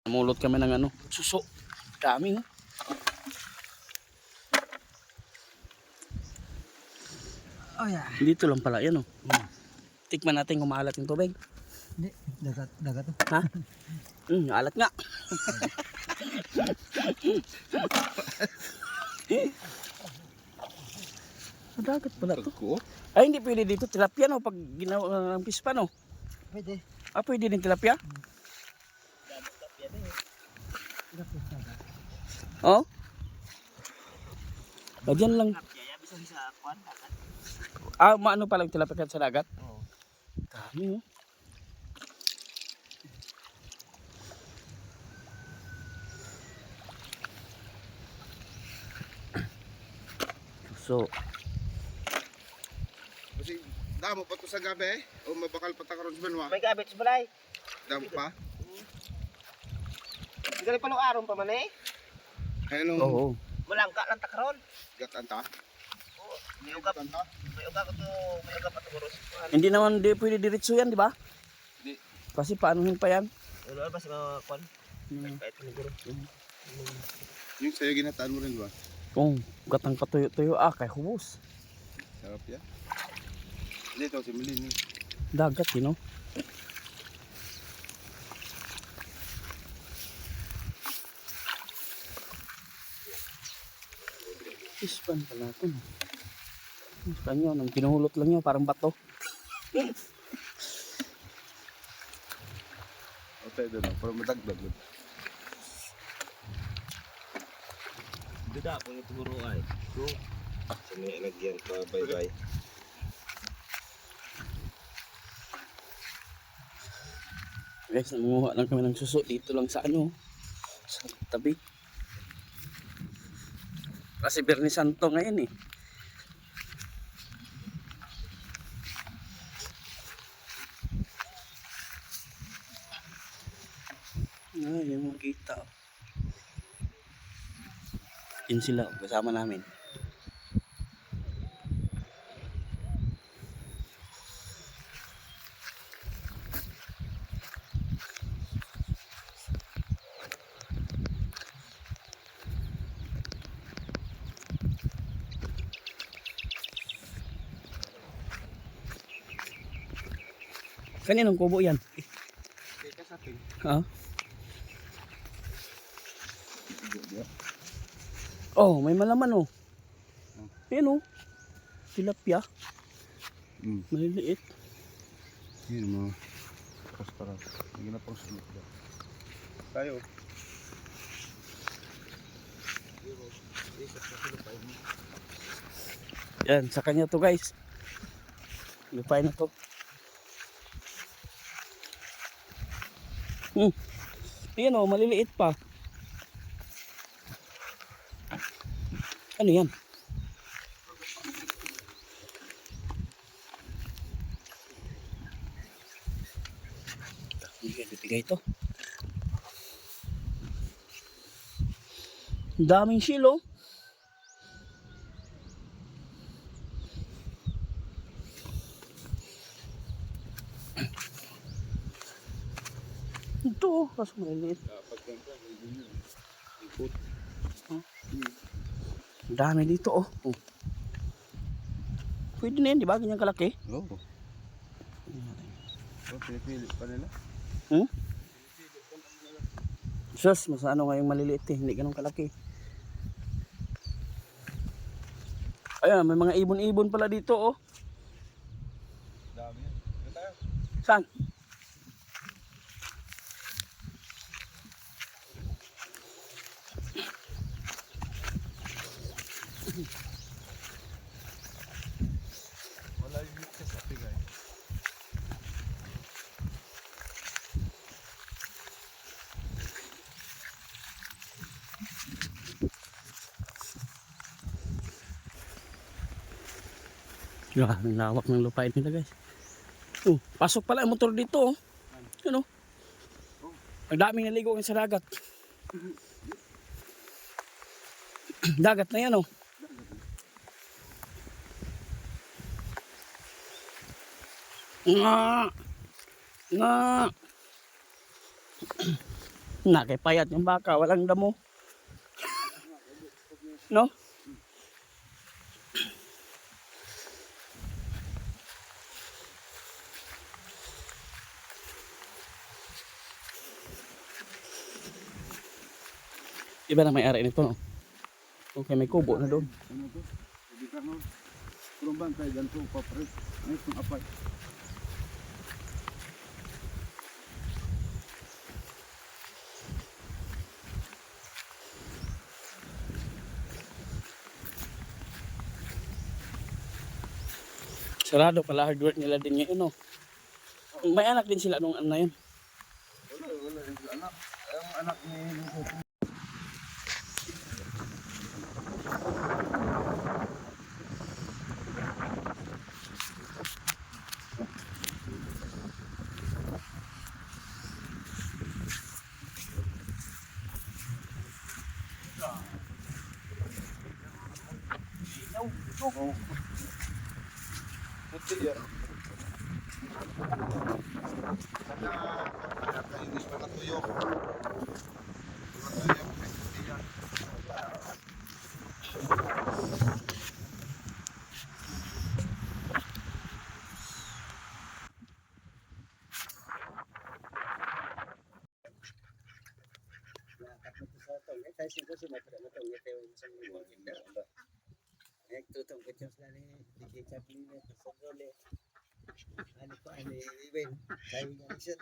Namulot kami ng ano, suso. Dami, oh. Oh yeah. Dito lang pala yan, oh. Tikman natin kung maalat yung tubig. Hindi, dagat to. Ha? Alat nga. Dagat pala to. Ay, hindi pwede dito tilapia, no? Pag ginawa ng pispa, no? Pwede. Ah, pwede din tilapia? Oh? Diyan lang. Ah, maano pa lang tilapia sa dagat? Oo. Dami, oh. So, Kasi damo pa to sa gabi o mabakal pa ta karon sa banwa. May gabit sa balay. Damo pa. Gali pa aron pa man eh. Hello. oo. Malangka lang takron. Gatan ta. May uga Gatan ta. may uga pa to guros. Hindi naman pwede diretso yan, di ba? Di. Kasi paanuhin pa yan. Ano ba sa kwan? Kahit siguro. Yung sayo ginataan mo rin ba? Kung gatang patuyo-tuyo, kay hubos. Sarap ya. Dito si Melin. Dagat, you know? Ispan pala ito, no? Ispan yun, ang pinuhulot lang yun, parang bato. Okay doon lang, para madagdag. Dida po yung turo ay. So, sa may lagyan pa bye-bye. Guys, nangunguha lang kami ng suso dito lang sa ano, sa tabi. Kasi Bernie Santo ngayon, eh. Ay, yung makita. Yun sila, kasama namin. Kaninong kubo yan? Teka sa atin. Ha? Oh, may malaman, oh. Ayan, oh. Tilapia. Maliliit. Yun mo. Pastoral. Hindi na pang sulok ba. Tayo. Yan, sa kanya to, guys. Lupain na to. Ayan, oh, maliliit pa. Ano yan? Bibigay ito. Daming silo. Ito, kaso maliliit. Ang dami dito, oh. Pwede na yan, di ba? Ganyan kalaki. Oo. Oh, pinipili pa nila. Sus, mas ano ngayong maliliit, eh. Hindi ganun kalaki. Ayan, may mga ibon-ibon pala dito, oh. Dami yan. Ito tayo. Saan? Wala yung mix sa atin guys. Yan, ang lawak ng lupain nila, guys. Oh, pasok pala ang motor dito, oh. Yan, oh. Ang daming naligo sa dagat. Dagat na yan, oh. Nga! Nga! Nakipayat yung baka, walang damo. No? Iba na may ari nito, no? Okay, may kubo na doon. Ano to? Hindi ka no? Kurang bantay dyan to, papres. Ngayon itong apay. Sarado pala hard work nila din ngayon, no? May anak din sila nung ano na yun. Wala rin sila anak. Ang anak ni Lugo. Oo. Puti yan. Hindi pa natuyo. Tutong kecil sekali, dikecap ini, terus boleh. Ano pa, ano, even, kaya nga siya